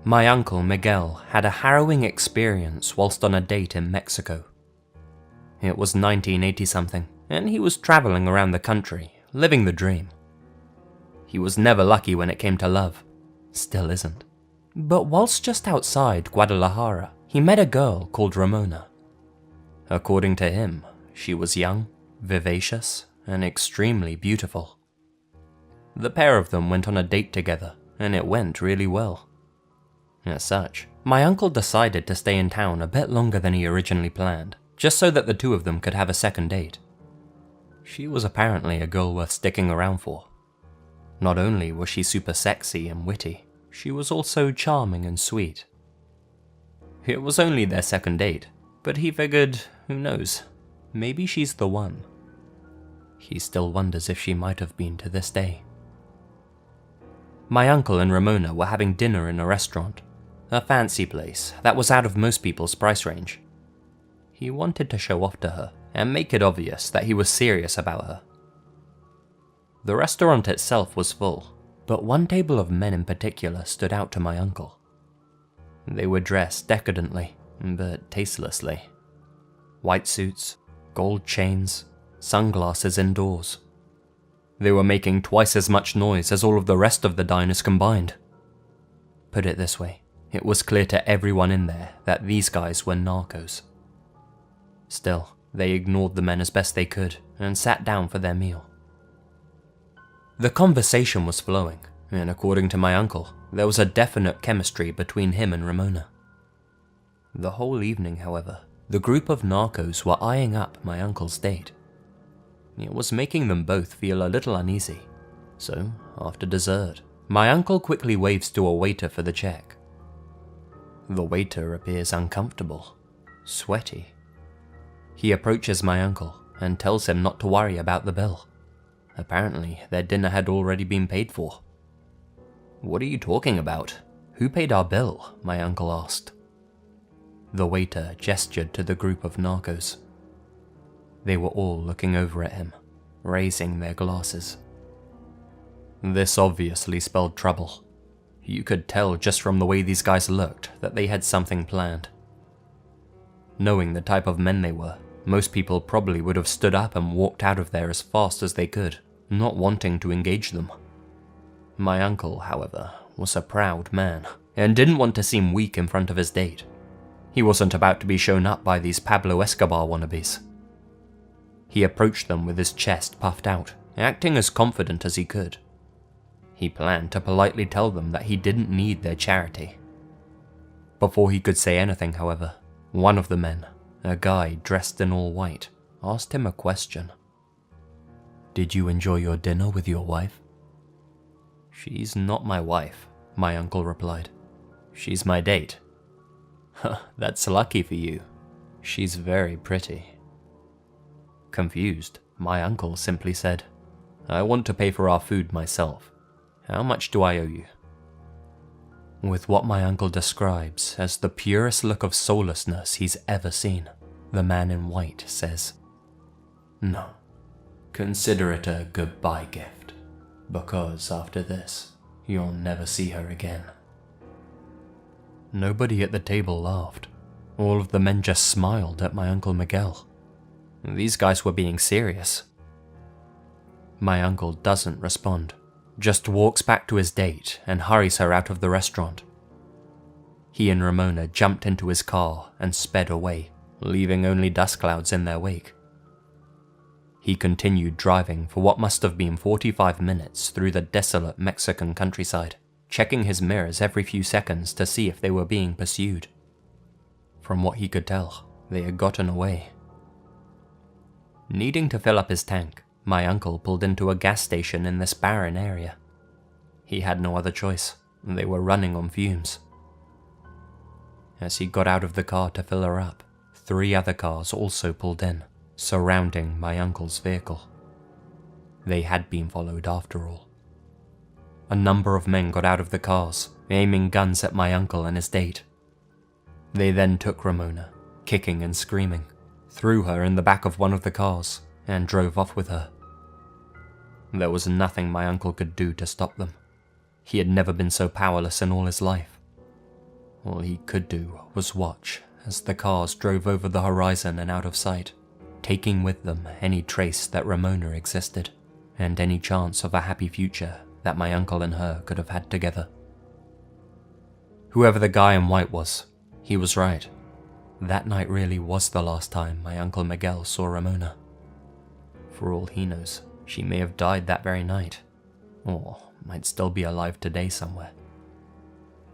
My uncle Miguel had a harrowing experience whilst on a date in Mexico. It was 1980-something, and he was traveling around the country, living the dream. He was never lucky when it came to love. Still isn't. But whilst just outside Guadalajara, he met a girl called Ramona. According to him, she was young, vivacious, and extremely beautiful. The pair of them went on a date together, and it went really well. As such, my uncle decided to stay in town a bit longer than he originally planned, just so that the two of them could have a second date. She was apparently a girl worth sticking around for. Not only was she super sexy and witty, she was also charming and sweet. It was only their second date, but he figured, who knows, maybe she's the one. He still wonders if she might have been to this day. My uncle and Ramona were having dinner in a restaurant, a fancy place that was out of most people's price range. He wanted to show off to her and make it obvious that he was serious about her. The restaurant itself was full, but one table of men in particular stood out to my uncle. They were dressed decadently, but tastelessly. White suits, gold chains, sunglasses indoors. They were making twice as much noise as all of the rest of the diners combined. Put it this way, it was clear to everyone in there that these guys were narcos. Still, they ignored the men as best they could and sat down for their meal. The conversation was flowing, and according to my uncle, there was a definite chemistry between him and Ramona. The whole evening, however, the group of narcos were eyeing up my uncle's date. It was making them both feel a little uneasy, so after dessert, my uncle quickly waves to a waiter for the check. The waiter appears uncomfortable, sweaty. He approaches my uncle and tells him not to worry about the bill. Apparently, their dinner had already been paid for. "What are you talking about? Who paid our bill?" my uncle asked. The waiter gestured to the group of narcos. They were all looking over at him, raising their glasses. This obviously spelled trouble. You could tell just from the way these guys looked that they had something planned. Knowing the type of men they were, most people probably would have stood up and walked out of there as fast as they could, not wanting to engage them. My uncle, however, was a proud man, and didn't want to seem weak in front of his date. He wasn't about to be shown up by these Pablo Escobar wannabes. He approached them with his chest puffed out, acting as confident as he could. He planned to politely tell them that he didn't need their charity. Before he could say anything, however, one of the men, a guy dressed in all white, asked him a question. "Did you enjoy your dinner with your wife?" "She's not my wife," my uncle replied. "She's my date." "Huh, that's lucky for you. She's very pretty." Confused, my uncle simply said, "I want to pay for our food myself. How much do I owe you?" With what my uncle describes as the purest look of soullessness he's ever seen, the man in white says, "No, consider it a goodbye gift, because after this, you'll never see her again." Nobody at the table laughed. All of the men just smiled at my Uncle Miguel. These guys were being serious. My uncle doesn't respond, just walks back to his date and hurries her out of the restaurant. He and Ramona jumped into his car and sped away, leaving only dust clouds in their wake. He continued driving for what must have been 45 minutes through the desolate Mexican countryside, checking his mirrors every few seconds to see if they were being pursued. From what he could tell, they had gotten away. Needing to fill up his tank, my uncle pulled into a gas station in this barren area. He had no other choice, they were running on fumes. As he got out of the car to fill her up, 3 other cars also pulled in, surrounding my uncle's vehicle. They had been followed after all. A number of men got out of the cars, aiming guns at my uncle and his date. They then took Ramona, kicking and screaming, threw her in the back of one of the cars, and drove off with her. There was nothing my uncle could do to stop them. He had never been so powerless in all his life. All he could do was watch as the cars drove over the horizon and out of sight, taking with them any trace that Ramona existed, and any chance of a happy future that my uncle and her could have had together. Whoever the guy in white was, he was right. That night really was the last time my Uncle Miguel saw Ramona. For all he knows, she may have died that very night, or might still be alive today somewhere.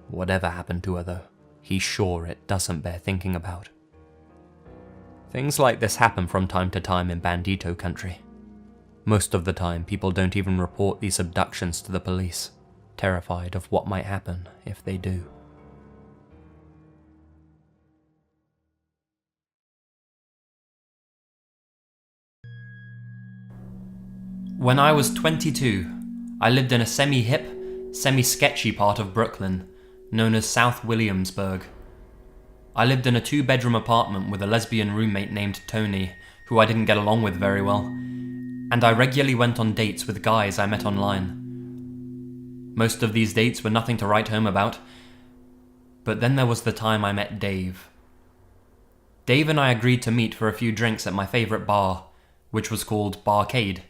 Whatever happened to her though, he's sure it doesn't bear thinking about. Things like this happen from time to time in Bandito country. Most of the time, people don't even report these abductions to the police, terrified of what might happen if they do. When I was 22, I lived in a semi-hip, semi-sketchy part of Brooklyn, known as South Williamsburg. I lived in a 2-bedroom apartment with a lesbian roommate named Tony, who I didn't get along with very well, and I regularly went on dates with guys I met online. Most of these dates were nothing to write home about, but then there was the time I met Dave. Dave and I agreed to meet for a few drinks at my favourite bar, which was called Barcade.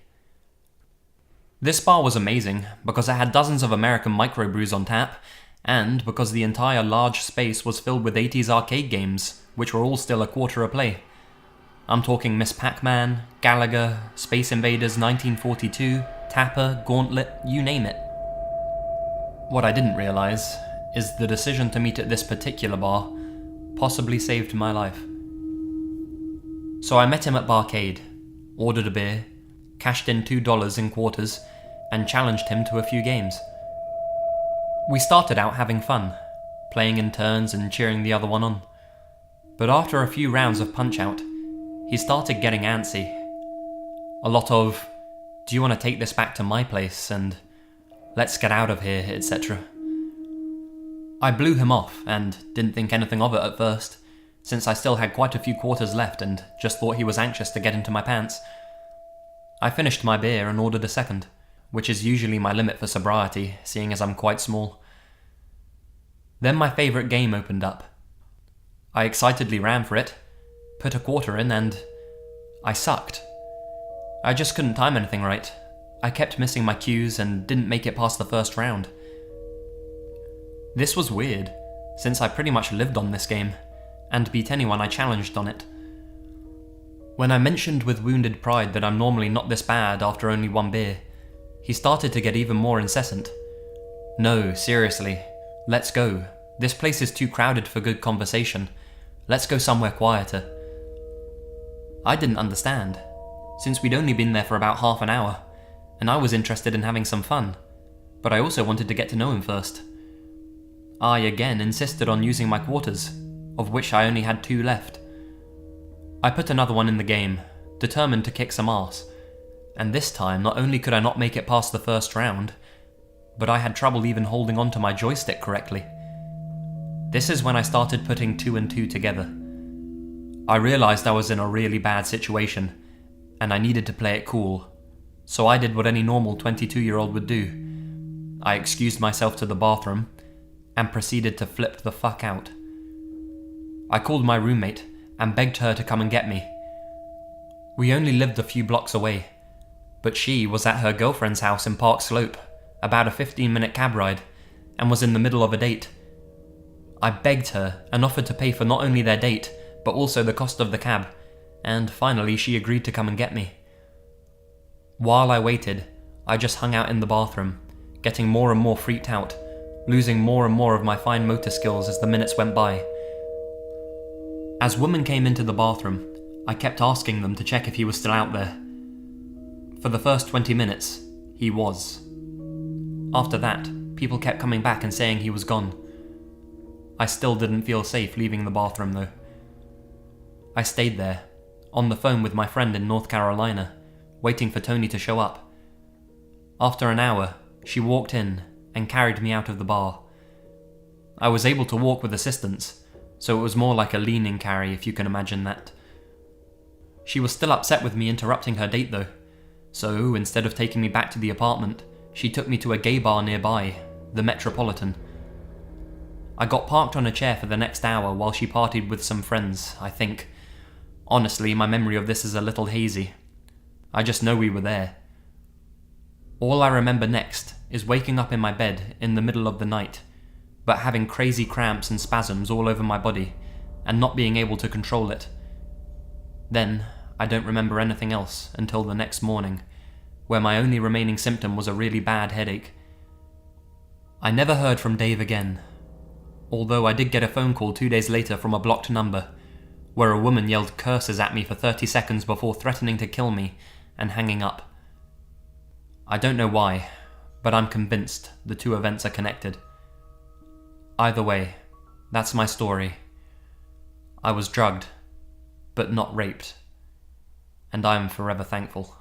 This bar was amazing because it had dozens of American microbrews on tap, and because the entire large space was filled with 80s arcade games, which were all still $1 a play. I'm talking Miss Pac-Man, Galaga, Space Invaders 1942, Tapper, Gauntlet, you name it. What I didn't realise is the decision to meet at this particular bar possibly saved my life. So I met him at Barcade, ordered a beer, cashed in $2 in quarters, and challenged him to a few games. We started out having fun, playing in turns and cheering the other one on. But after a few rounds of Punch-Out, he started getting antsy. A lot of, do you want to take this back to my place, and let's get out of here, etc. I blew him off and didn't think anything of it at first, since I still had quite a few quarters left and just thought he was anxious to get into my pants. I finished my beer and ordered a second, which is usually my limit for sobriety, seeing as I'm quite small. Then my favourite game opened up. I excitedly ran for it, put a quarter in, and I sucked. I just couldn't time anything right. I kept missing my cues and didn't make it past the first round. This was weird, since I pretty much lived on this game, and beat anyone I challenged on it. When I mentioned with wounded pride that I'm normally not this bad after only one beer, he started to get even more incessant. No, seriously, let's go. This place is too crowded for good conversation. Let's go somewhere quieter. I didn't understand, since we'd only been there for about half an hour, and I was interested in having some fun, but I also wanted to get to know him first. I again insisted on using my quarters, of which I only had 2 left. I put another one in the game, determined to kick some ass, and this time not only could I not make it past the first round, but I had trouble even holding onto my joystick correctly. This is when I started putting 2 and 2 together. I realised I was in a really bad situation, and I needed to play it cool, so I did what any normal 22-year-old would do. I excused myself to the bathroom, and proceeded to flip the fuck out. I called my roommate, and begged her to come and get me. We only lived a few blocks away, but she was at her girlfriend's house in Park Slope, about a 15-minute cab ride, and was in the middle of a date. I begged her and offered to pay for not only their date, but also the cost of the cab, and finally she agreed to come and get me. While I waited, I just hung out in the bathroom, getting more and more freaked out, losing more and more of my fine motor skills as the minutes went by. As women came into the bathroom, I kept asking them to check if he was still out there. For the first 20 minutes, he was. After that, people kept coming back and saying he was gone. I still didn't feel safe leaving the bathroom though. I stayed there, on the phone with my friend in North Carolina, waiting for Tony to show up. After an hour, she walked in and carried me out of the bar. I was able to walk with assistance, so it was more like a leaning carry if you can imagine that. She was still upset with me interrupting her date though, so instead of taking me back to the apartment, she took me to a gay bar nearby, the Metropolitan. I got parked on a chair for the next hour while she partied with some friends, I think. Honestly, my memory of this is a little hazy. I just know we were there. All I remember next is waking up in my bed in the middle of the night, but having crazy cramps and spasms all over my body, and not being able to control it. Then, I don't remember anything else until the next morning, where my only remaining symptom was a really bad headache. I never heard from Dave again, although I did get a phone call 2 days later from a blocked number, where a woman yelled curses at me for 30 seconds before threatening to kill me and hanging up. I don't know why, but I'm convinced the two events are connected. Either way, that's my story. I was drugged, but not raped, and I am forever thankful.